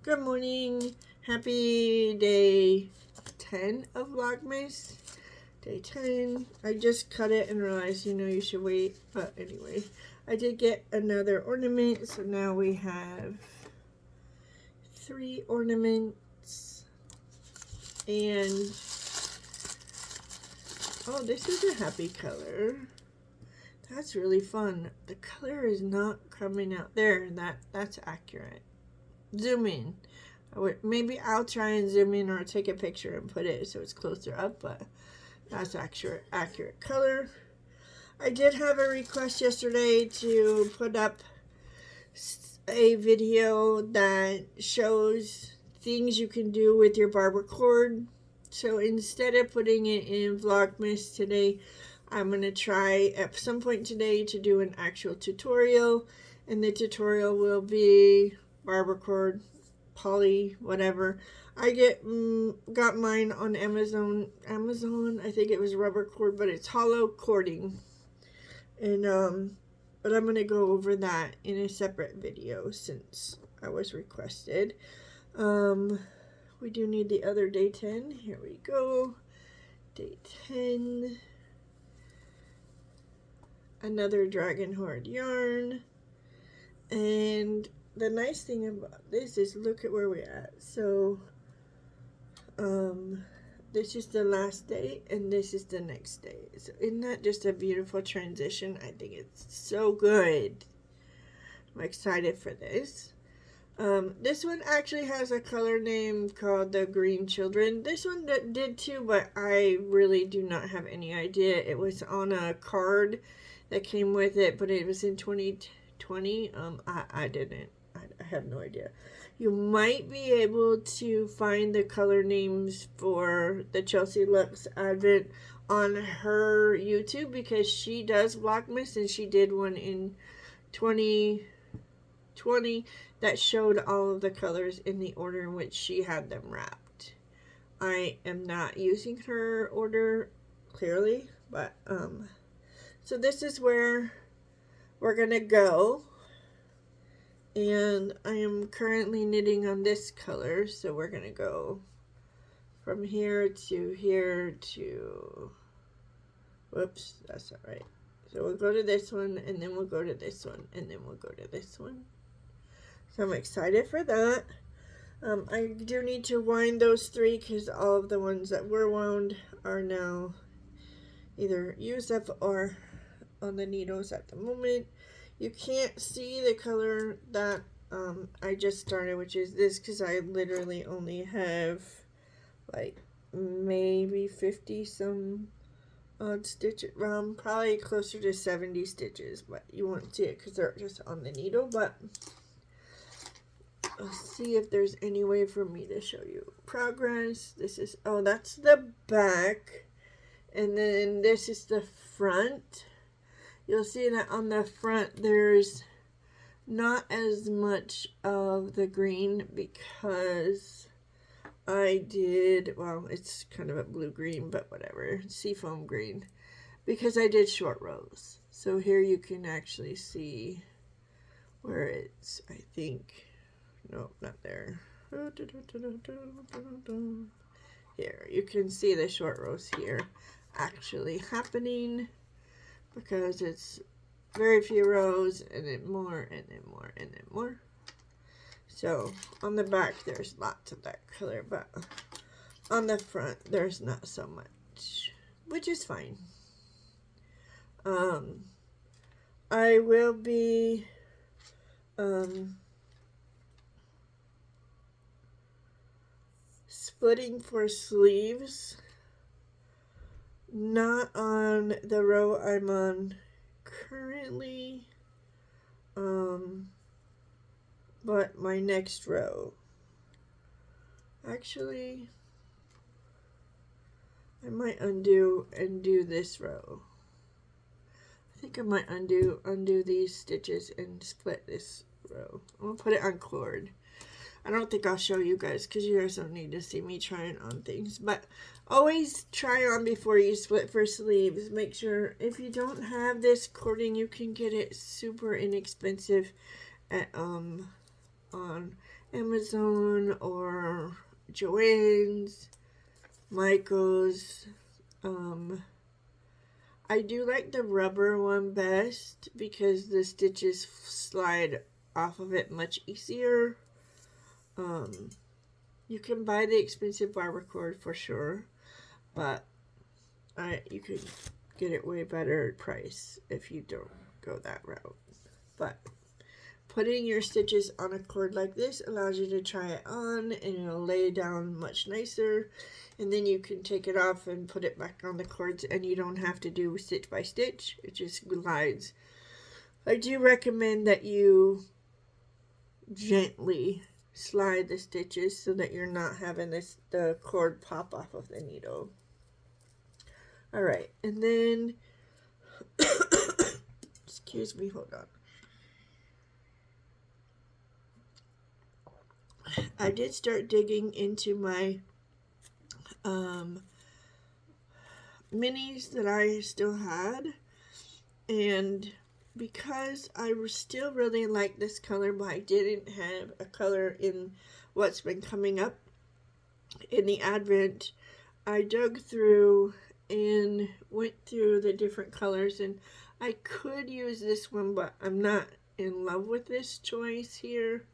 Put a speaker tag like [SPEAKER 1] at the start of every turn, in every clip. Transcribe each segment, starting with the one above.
[SPEAKER 1] Good morning. Happy day 10 of Vlogmas. Day 10. I just cut it and realized, you should wait. But anyway, I did get another ornament. So now we have 3 ornaments. And, oh, this is a happy color. That's really fun. The color is not coming out there. That's accurate. Zoom in. Maybe I'll try and zoom in or take a picture and put it so it's closer up, but that's accurate color. I did have a request yesterday to put up a video that shows things you can do with your barber cord. So instead of putting it in Vlogmas today, I'm going to try at some point today to do an actual tutorial, and the tutorial will be barber cord, poly, whatever. I got mine on Amazon, I think it was rubber cord, but it's hollow cording. And, but I'm going to go over that in a separate video since I was requested. We do need the other day 10. Here we go. Day 10. Another Dragon Horde yarn. And the nice thing about this is look at where we're at. So this is the last day and this is the next day. So isn't that just a beautiful transition? I think it's so good. I'm excited for this. This one actually has a color name called the Green Children. This one did too, but I really do not have any idea. It was on a card that came with it, but it was in 2020. I didn't. I have no idea. You might be able to find the color names for the Chelsea Lux Advent on her YouTube because she does Vlogmas and she did one in 2020 that showed all of the colors in the order in which she had them wrapped. I am not using her order clearly, but so this is where we're gonna go. And I am currently knitting on this color, so we're going to go from here to, whoops, that's not right. So we'll go to this one, and then we'll go to this one, and then we'll go to this one. So I'm excited for that. I do need to wind those 3 because all of the ones that were wound are now either used up or on the needles at the moment. You can't see the color that I just started, which is this, because I literally only have like maybe 50 some odd stitches, probably closer to 70 stitches, but you won't see it because they're just on the needle. But I'll see if there's any way for me to show you progress. This is, oh, that's the back, and then this is the front. You'll see that on the front there's not as much of the green because I did, well, it's kind of a blue-green, but whatever, seafoam green, because I did short rows. So here you can actually see where it's, I think, no, not there. Here, you can see the short rows here actually happening, because it's very few rows, and then more, and then more, and then more. So on the back there's lots of that color, but on the front there's not so much, which is fine. I will be splitting for sleeves. Not on the row I'm on currently, but my next row. Actually, I might undo and do this row. I think I might undo these stitches and split this row. I'm gonna put it on cord. I don't think I'll show you guys because you guys don't need to see me trying on things. But always try on before you split for sleeves. Make sure if you don't have this cording, you can get it super inexpensive at on Amazon or Joann's, Michael's. I do like the rubber one best because the stitches slide off of it much easier. You can buy the expensive barber cord for sure, but you could get it way better price if you don't go that route. But putting your stitches on a cord like this allows you to try it on, and it'll lay down much nicer, and then you can take it off and put it back on the cords, and you don't have to do stitch by stitch. It just glides. I do recommend that you gently slide the stitches so that you're not having the cord pop off of the needle. Alright, and then excuse me, hold on. I did start digging into my minis that I still had, and because I still really like this color, but I didn't have a color in what's been coming up in the Advent, I dug through and went through the different colors, and I could use this one, but I'm not in love with this choice here.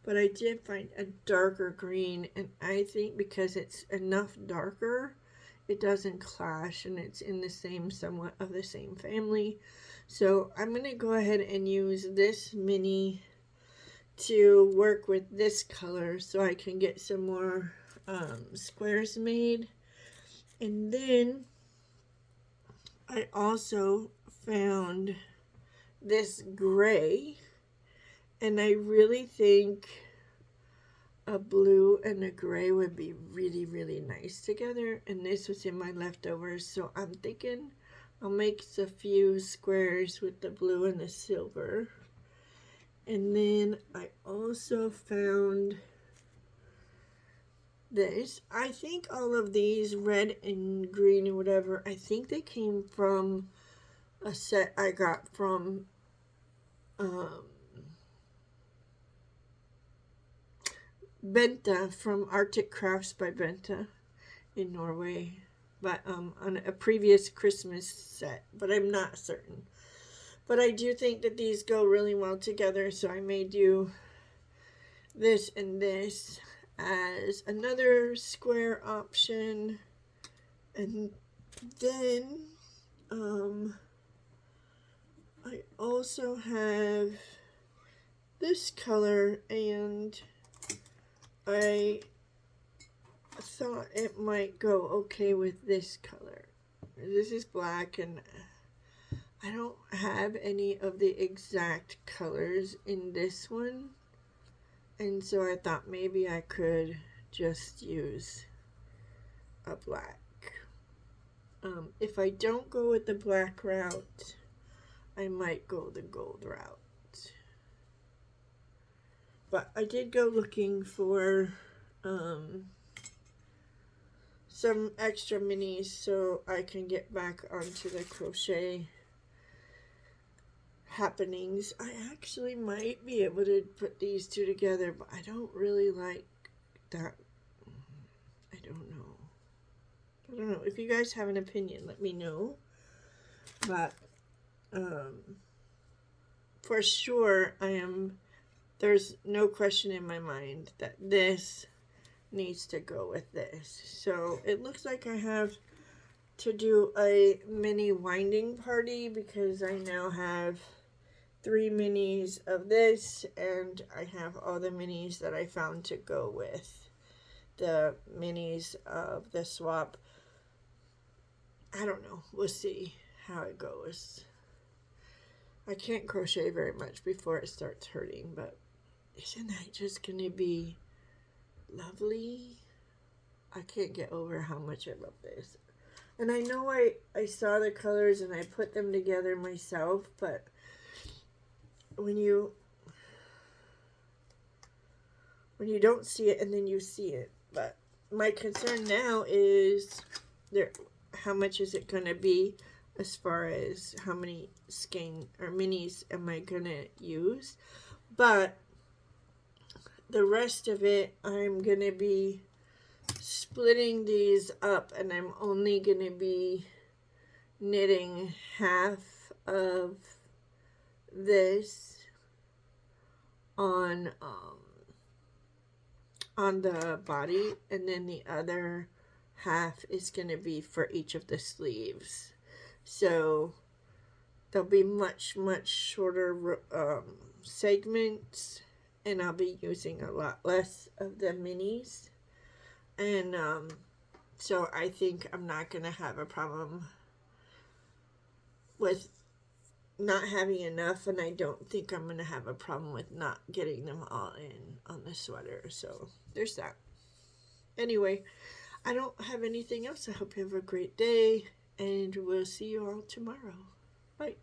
[SPEAKER 1] But I did find a darker green, and I think because it's enough darker, it doesn't clash, and it's in the same, somewhat of the same family. So I'm going to go ahead and use this mini to work with this color so I can get some more squares made. And then I also found this gray, and I really think a blue and a gray would be really, really nice together. And this was in my leftovers, so I'm thinking I'll make a few squares with the blue and the silver. And then I also found this. I think all of these, red and green or whatever, I think they came from a set I got from Benta, from Arctic Crafts by Benta in Norway, but on a previous Christmas set, but I'm not certain. But I do think that these go really well together, so I may do this and this as another square option. And then I also have this color, and I thought it might go okay with this color. This is black, and I don't have any of the exact colors in this one, and so I thought maybe I could just use a black. If I don't go with the black route, I might go the gold route. But I did go looking for some extra minis so I can get back onto the crochet happenings. I actually might be able to put these two together, but I don't really like that. I don't know. If you guys have an opinion, let me know. But for sure, there's no question in my mind that this needs to go with this. So it looks like I have to do a mini winding party because I now have 3 minis of this, and I have all the minis that I found to go with the minis of the swap. I don't know. We'll see how it goes. I can't crochet very much before it starts hurting, but isn't that just going to be lovely? I can't get over how much I love this. And I know I saw the colors and I put them together myself, but when you don't see it and then you see it. But my concern now is how much is it going to be as far as how many skein or minis am I going to use. But the rest of it, I'm going to be splitting these up, and I'm only going to be knitting half of this on the body, and then the other half is going to be for each of the sleeves. So there'll be much shorter segments, and I'll be using a lot less of the minis. And so I think I'm not going to have a problem with not having enough, and I don't think I'm going to have a problem with not getting them all in on the sweater. So there's that. Anyway, I don't have anything else. I hope you have a great day, and we'll see you all tomorrow. Bye.